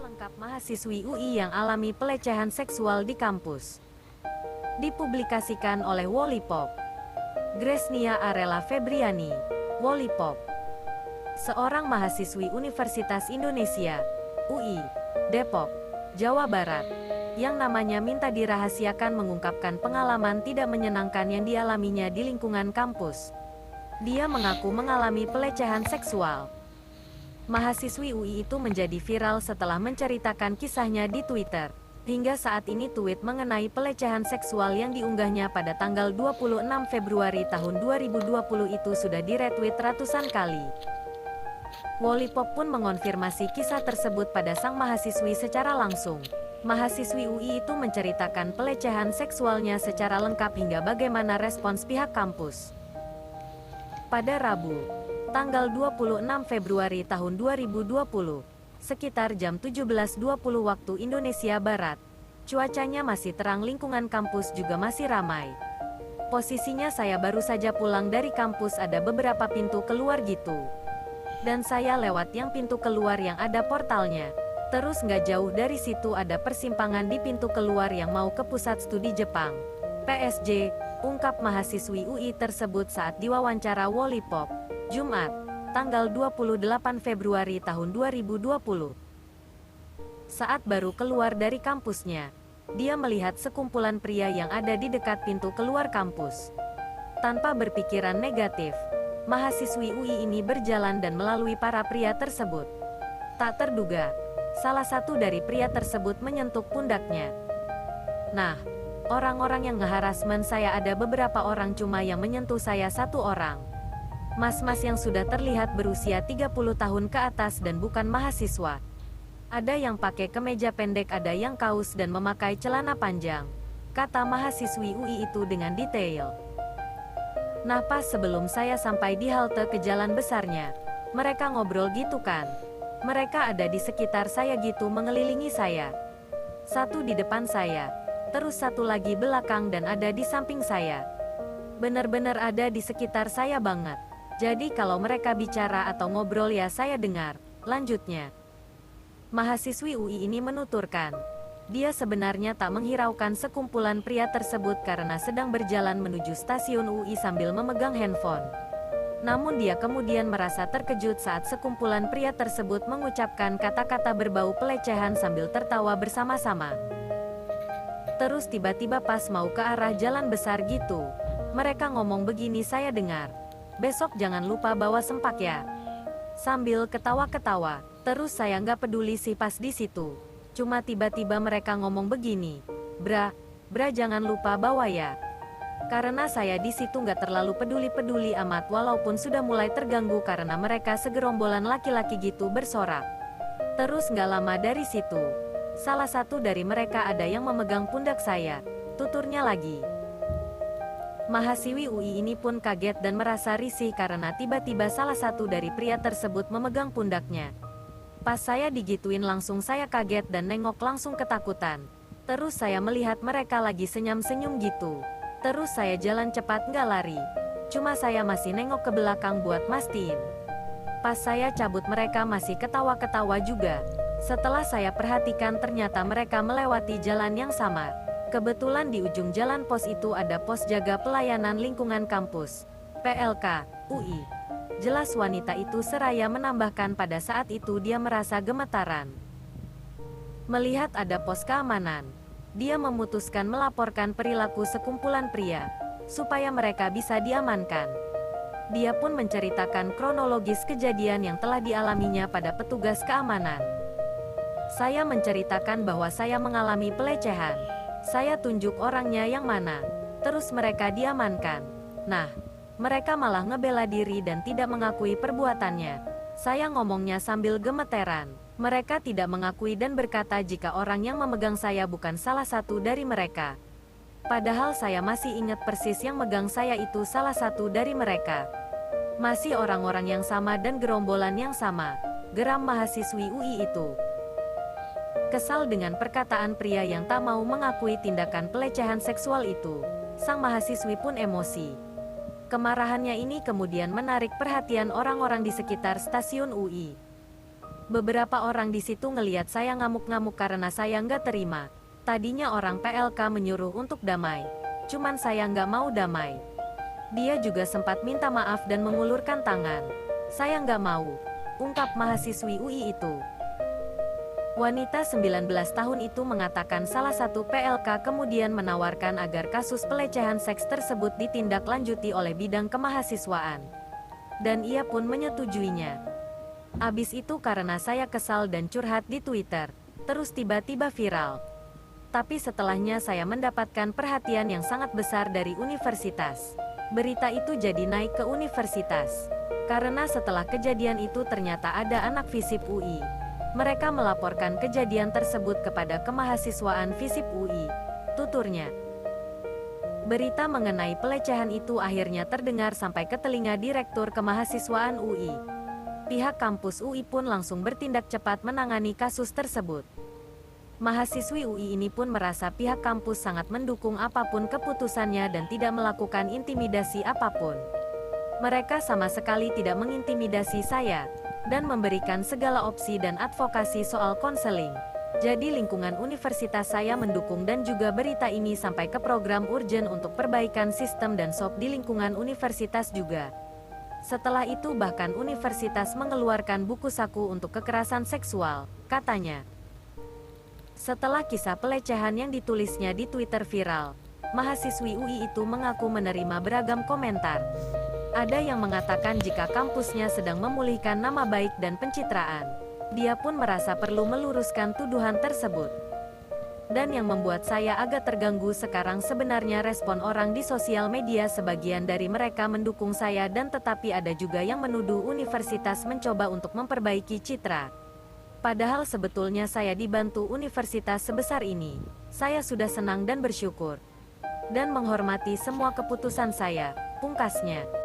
lengkap mahasiswi UI yang alami pelecehan seksual di kampus. Dipublikasikan oleh Wallipop. Gresnia Arella Febriani, Wallipop. Seorang mahasiswi Universitas Indonesia, UI, Depok, Jawa Barat, yang namanya minta dirahasiakan mengungkapkan pengalaman tidak menyenangkan yang dialaminya di lingkungan kampus. Dia mengaku mengalami pelecehan seksual. Mahasiswi UI itu menjadi viral setelah menceritakan kisahnya di Twitter. Hingga saat ini tweet mengenai pelecehan seksual yang diunggahnya pada tanggal 26 Februari tahun 2020 itu sudah di-retweet ratusan kali. Wallipop pun mengonfirmasi kisah tersebut pada sang mahasiswi secara langsung. Mahasiswi UI itu menceritakan pelecehan seksualnya secara lengkap hingga bagaimana respons pihak kampus. Pada Rabu, tanggal 26 Februari tahun 2020, sekitar jam 17.20 waktu Indonesia Barat, cuacanya masih terang, lingkungan kampus juga masih ramai. Posisinya saya baru saja pulang dari kampus, ada beberapa pintu keluar gitu. Dan saya lewat yang pintu keluar yang ada portalnya. Terus nggak jauh dari situ ada persimpangan di pintu keluar yang mau ke Pusat Studi Jepang, PSG, ungkap mahasiswi UI tersebut saat diwawancara Wallipop, Jumat, tanggal 28 Februari tahun 2020. Saat baru keluar dari kampusnya, dia melihat sekumpulan pria yang ada di dekat pintu keluar kampus. Tanpa berpikiran negatif, mahasiswi UI ini berjalan dan melalui para pria tersebut. Tak terduga, salah satu dari pria tersebut menyentuh pundaknya. Nah, orang-orang yang ngeharasmen saya ada beberapa orang, cuma yang menyentuh saya satu orang. Mas-mas yang sudah terlihat berusia 30 tahun ke atas dan bukan mahasiswa. Ada yang pakai kemeja pendek, ada yang kaos dan memakai celana panjang, kata mahasiswi UI itu dengan detail. Nah, pas sebelum saya sampai di halte ke jalan besarnya, mereka ngobrol gitu kan. Mereka ada di sekitar saya gitu, mengelilingi saya. Satu di depan saya, terus satu lagi belakang dan ada di samping saya. Benar-benar ada di sekitar saya banget. Jadi kalau mereka bicara atau ngobrol ya saya dengar, lanjutnya. Mahasiswi UI ini menuturkan, dia sebenarnya tak menghiraukan sekumpulan pria tersebut karena sedang berjalan menuju stasiun UI sambil memegang handphone. Namun dia kemudian merasa terkejut saat sekumpulan pria tersebut mengucapkan kata-kata berbau pelecehan sambil tertawa bersama-sama. Terus tiba-tiba pas mau ke arah jalan besar gitu, mereka ngomong begini, saya dengar, besok jangan lupa bawa sempak ya. Sambil ketawa-ketawa, terus saya nggak peduli sih pas di situ. Cuma tiba-tiba mereka ngomong begini, bra jangan lupa bawa ya. Karena saya di situ nggak terlalu peduli-peduli amat walaupun sudah mulai terganggu karena mereka segerombolan laki-laki gitu bersorak. Terus nggak lama dari situ, salah satu dari mereka ada yang memegang pundak saya, tuturnya lagi. Mahasiswi UI ini pun kaget dan merasa risih karena tiba-tiba salah satu dari pria tersebut memegang pundaknya. Pas saya digituin langsung saya kaget dan nengok langsung ketakutan. Terus saya melihat mereka lagi senyum-senyum gitu. Terus saya jalan cepat, nggak lari. Cuma saya masih nengok ke belakang buat mastiin. Pas saya cabut mereka masih ketawa-ketawa juga. Setelah saya perhatikan ternyata mereka melewati jalan yang sama. Kebetulan di ujung jalan pos itu ada pos jaga pelayanan lingkungan kampus, PLK, UI. Jelas wanita itu seraya menambahkan pada saat itu dia merasa gemetaran. Melihat ada pos keamanan, dia memutuskan melaporkan perilaku sekumpulan pria, supaya mereka bisa diamankan. Dia pun menceritakan kronologis kejadian yang telah dialaminya pada petugas keamanan. Saya menceritakan bahwa saya mengalami pelecehan. Saya tunjuk orangnya yang mana, terus mereka diamankan. Nah, mereka malah ngebela diri dan tidak mengakui perbuatannya. Saya ngomongnya sambil gemeteran. Mereka tidak mengakui dan berkata jika orang yang memegang saya bukan salah satu dari mereka. Padahal saya masih ingat persis yang megang saya itu salah satu dari mereka. Masih orang-orang yang sama dan gerombolan yang sama, geram mahasiswi UI itu. Kesal dengan perkataan pria yang tak mau mengakui tindakan pelecehan seksual itu, sang mahasiswi pun emosi. Kemarahannya ini kemudian menarik perhatian orang-orang di sekitar stasiun UI. Beberapa orang di situ ngeliat saya ngamuk-ngamuk karena saya nggak terima. Tadinya orang PLK menyuruh untuk damai. Cuman saya nggak mau damai. Dia juga sempat minta maaf dan mengulurkan tangan. Saya nggak mau, ungkap mahasiswi UI itu. Wanita 19 tahun itu mengatakan salah satu PLK kemudian menawarkan agar kasus pelecehan seks tersebut ditindaklanjuti oleh bidang kemahasiswaan. Dan ia pun menyetujuinya. Abis itu karena saya kesal dan curhat di Twitter, terus tiba-tiba viral. Tapi setelahnya saya mendapatkan perhatian yang sangat besar dari universitas. Berita itu jadi naik ke universitas. Karena setelah kejadian itu ternyata ada anak FISIP UI. Mereka melaporkan kejadian tersebut kepada kemahasiswaan FISIP UI, tuturnya. Berita mengenai pelecehan itu akhirnya terdengar sampai ke telinga Direktur Kemahasiswaan UI. Pihak kampus UI pun langsung bertindak cepat menangani kasus tersebut. Mahasiswi UI ini pun merasa pihak kampus sangat mendukung apapun keputusannya dan tidak melakukan intimidasi apapun. Mereka sama sekali tidak mengintimidasi saya, dan memberikan segala opsi dan advokasi soal konseling. Jadi lingkungan universitas saya mendukung dan juga berita ini sampai ke program urgen untuk perbaikan sistem dan SOP di lingkungan universitas juga. Setelah itu bahkan universitas mengeluarkan buku saku untuk kekerasan seksual, katanya. Setelah kisah pelecehan yang ditulisnya di Twitter viral, mahasiswi UI itu mengaku menerima beragam komentar. Ada yang mengatakan jika kampusnya sedang memulihkan nama baik dan pencitraan. Dia pun merasa perlu meluruskan tuduhan tersebut. Dan yang membuat saya agak terganggu sekarang sebenarnya respon orang di sosial media. Sebagian dari mereka mendukung saya dan tetapi ada juga yang menuduh universitas mencoba untuk memperbaiki citra. Padahal sebetulnya saya dibantu universitas sebesar ini. Saya sudah senang dan bersyukur. Dan menghormati semua keputusan saya, pungkasnya.